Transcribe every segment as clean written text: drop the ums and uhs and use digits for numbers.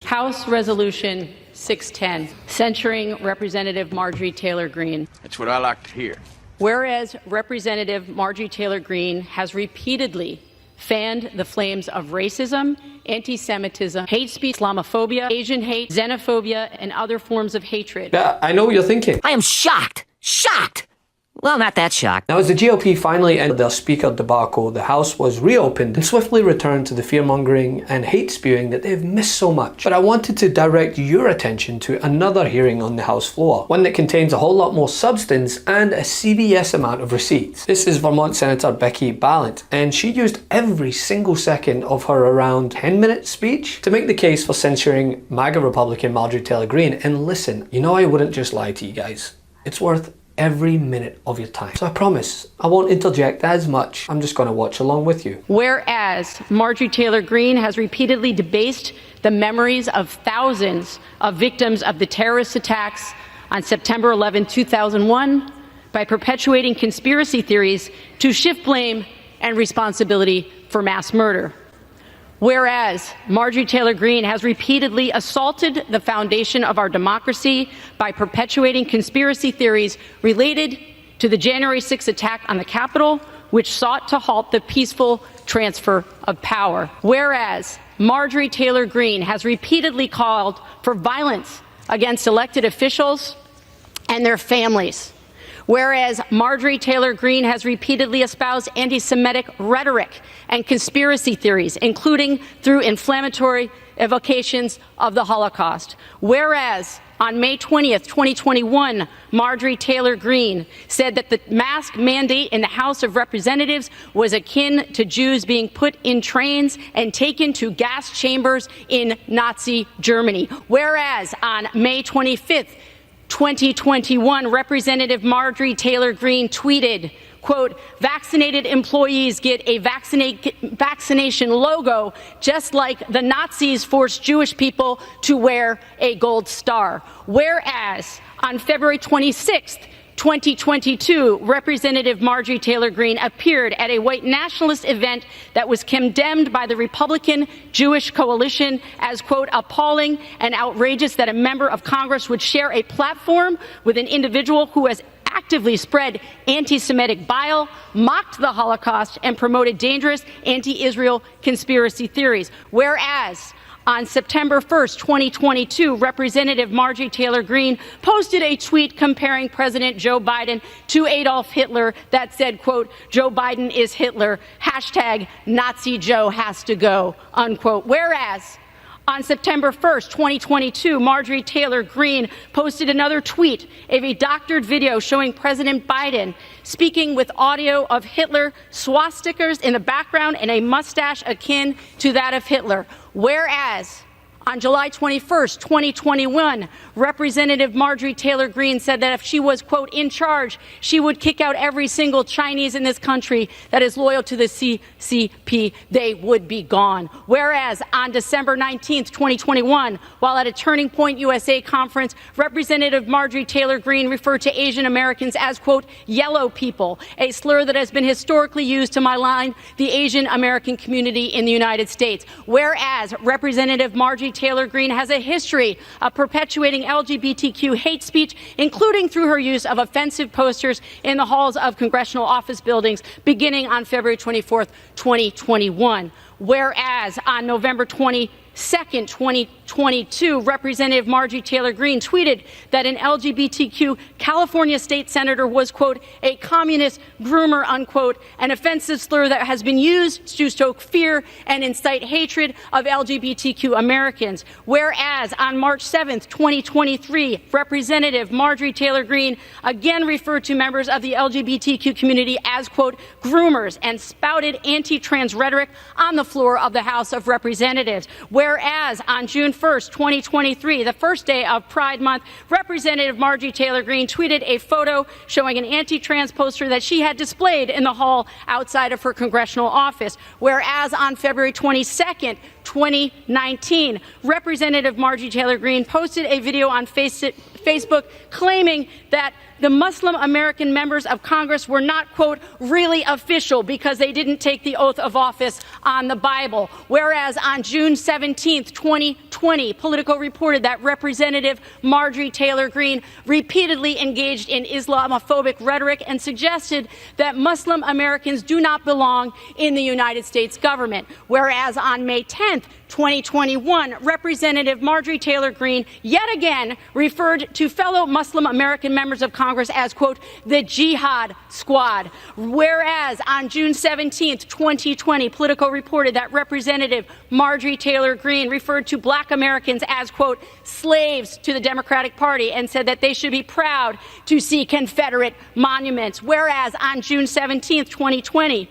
House Resolution 610, censuring Representative Marjorie Taylor Greene. That's what I like to hear. Whereas Representative Marjorie Taylor Greene has repeatedly fanned the flames of racism, anti-Semitism, hate speech, Islamophobia, Asian hate, xenophobia, and other forms of hatred. Yeah, I know what you're thinking. I am shocked. Shocked! Well, not that shocked. Now, as the GOP finally ended their speaker debacle, the House was reopened and swiftly returned to the fear-mongering and hate spewing that they've missed so much. But I wanted to direct your attention to another hearing on the House floor, one that contains a whole lot more substance and a CBS amount of receipts. This is Vermont Senator Becca Balint, and she used every single second of her around 10-minute speech to make the case for censuring MAGA Republican Marjorie Taylor Greene. And listen, you know I wouldn't just lie to you guys. It's worth every minute of your time. So I promise I won't interject as much. I'm just going to watch along with you. Whereas Marjorie Taylor Greene has repeatedly debased the memories of thousands of victims of the terrorist attacks on September 11, 2001 by perpetuating conspiracy theories to shift blame and responsibility for mass murder. Whereas Marjorie Taylor Greene has repeatedly assaulted the foundation of our democracy by perpetuating conspiracy theories related to the January 6th attack on the Capitol, which sought to halt the peaceful transfer of power. Whereas Marjorie Taylor Greene has repeatedly called for violence against elected officials and their families. Whereas Marjorie Taylor Greene has repeatedly espoused anti-Semitic rhetoric and conspiracy theories, including through inflammatory evocations of the Holocaust. Whereas on May 20th, 2021, Marjorie Taylor Greene said that the mask mandate in the House of Representatives was akin to Jews being put in trains and taken to gas chambers in Nazi Germany. Whereas on May 25th, 2021, Representative Marjorie Taylor Greene tweeted, quote, "Vaccinated employees get a vaccination logo just like the Nazis forced Jewish people to wear a gold star." Whereas on February 26th, 2022, Representative Marjorie Taylor Greene appeared at a white nationalist event that was condemned by the Republican Jewish Coalition as, quote, "appalling and outrageous that a member of Congress would share a platform with an individual who has actively spread anti-Semitic bile, mocked the Holocaust, and promoted dangerous anti-Israel conspiracy theories." Whereas on September 1st, 2022, Representative Marjorie Taylor Greene posted a tweet comparing President Joe Biden to Adolf Hitler that said, quote, "Joe Biden is Hitler, hashtag Nazi Joe has to go," unquote. Whereas on September 1st, 2022, Marjorie Taylor Greene posted another tweet of a doctored video showing President Biden speaking with audio of Hitler, swastikas in the background, and a mustache akin to that of Hitler. Whereas on July 21st, 2021, Representative Marjorie Taylor Greene said that if she was, quote, "in charge, she would kick out every single Chinese in this country that is loyal to the CCP. They would be gone." Whereas on December 19th, 2021, while at a Turning Point USA conference, Representative Marjorie Taylor Greene referred to Asian Americans as, quote, "yellow people," a slur that has been historically used to malign the Asian American community in the United States. Whereas Representative Marjorie Taylor Greene has a history of perpetuating LGBTQ hate speech, including through her use of offensive posters in the halls of congressional office buildings beginning on February 24th, 2021. Whereas on November 22nd, 2022, Representative Marjorie Taylor Greene tweeted that an LGBTQ California state senator was, quote, "a communist groomer," unquote, an offensive slur that has been used to stoke fear and incite hatred of LGBTQ Americans. Whereas on March 7th, 2023, Representative Marjorie Taylor Greene again referred to members of the LGBTQ community as, quote, "groomers," and spouted anti-trans rhetoric on the floor of the House of Representatives. Whereas on June 1st, 2023, the first day of Pride Month, Representative Marjorie Taylor Greene tweeted a photo showing an anti-trans poster that she had displayed in the hall outside of her congressional office. Whereas on February 22nd, 2019. Representative Marjorie Taylor Greene posted a video on Facebook claiming that the Muslim American members of Congress were not, quote, really official because they didn't take the oath of office on the Bible. Whereas on June 17th, 2020, Politico reported that Representative Marjorie Taylor Greene repeatedly engaged in Islamophobic rhetoric and suggested that Muslim Americans do not belong in the United States government. Whereas on May 10th, 2021, Representative Marjorie Taylor Greene yet again referred to fellow Muslim American members of Congress as, quote, the Jihad Squad. Whereas on June 17th, 2020, Politico reported that Representative Marjorie Taylor Greene referred to black Americans as, quote, slaves to the Democratic Party and said that they should be proud to see Confederate monuments. Whereas on June 17th, 2020,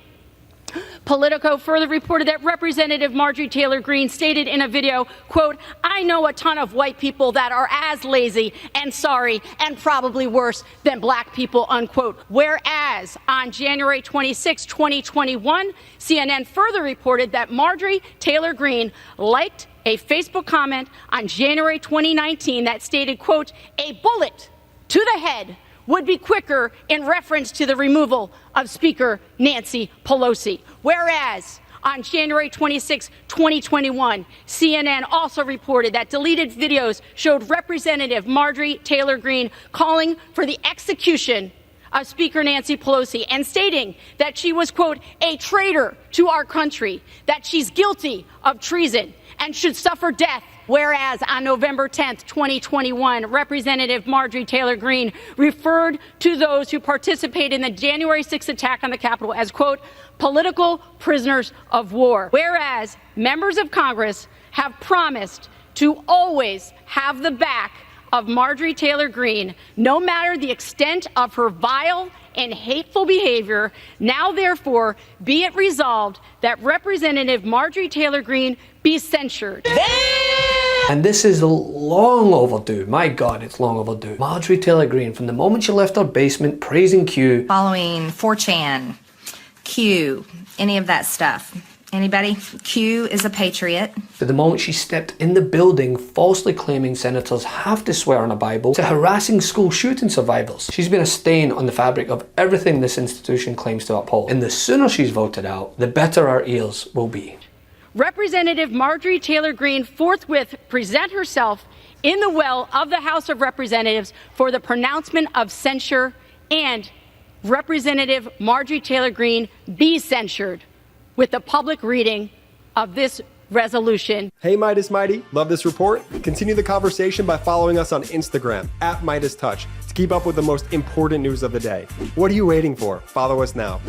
Politico further reported that Representative Marjorie Taylor Greene stated in a video, quote, I know a ton of white people that are as lazy and sorry and probably worse than black people, unquote. Whereas on January 26, 2021, CNN further reported that Marjorie Taylor Greene liked a Facebook comment on January 2019 that stated, quote, a bullet to the head would be quicker in reference to the removal of Speaker Nancy Pelosi. Whereas on January 26, 2021, CNN also reported that deleted videos showed Representative Marjorie Taylor Greene calling for the execution of Speaker Nancy Pelosi and stating that she was, quote, a traitor to our country, that she's guilty of treason and should suffer death. Whereas on November 10th, 2021, Representative Marjorie Taylor Greene referred to those who participated in the January 6th attack on the Capitol as, quote, political prisoners of war. Whereas members of Congress have promised to always have the back of Marjorie Taylor Greene, no matter the extent of her vile and hateful behavior. Now, therefore, be it resolved that Representative Marjorie Taylor Greene be censured. And this is long overdue. My God, it's long overdue. Marjorie Taylor Greene, from the moment she left her basement praising Q. Following 4chan, Q, any of that stuff. Anybody? Q is a patriot. To the moment she stepped in the building falsely claiming senators have to swear on a Bible, to harassing school shooting survivors. She's been a stain on the fabric of everything this institution claims to uphold. And the sooner she's voted out, the better our ears will be. Representative Marjorie Taylor Greene forthwith present herself in the well of the House of Representatives for the pronouncement of censure, and Representative Marjorie Taylor Greene be censured with the public reading of this resolution. Hey Meidas Mighty, love this report? Continue the conversation by following us on Instagram @MeidasTouch to keep up with the most important news of the day. What are you waiting for? Follow us now.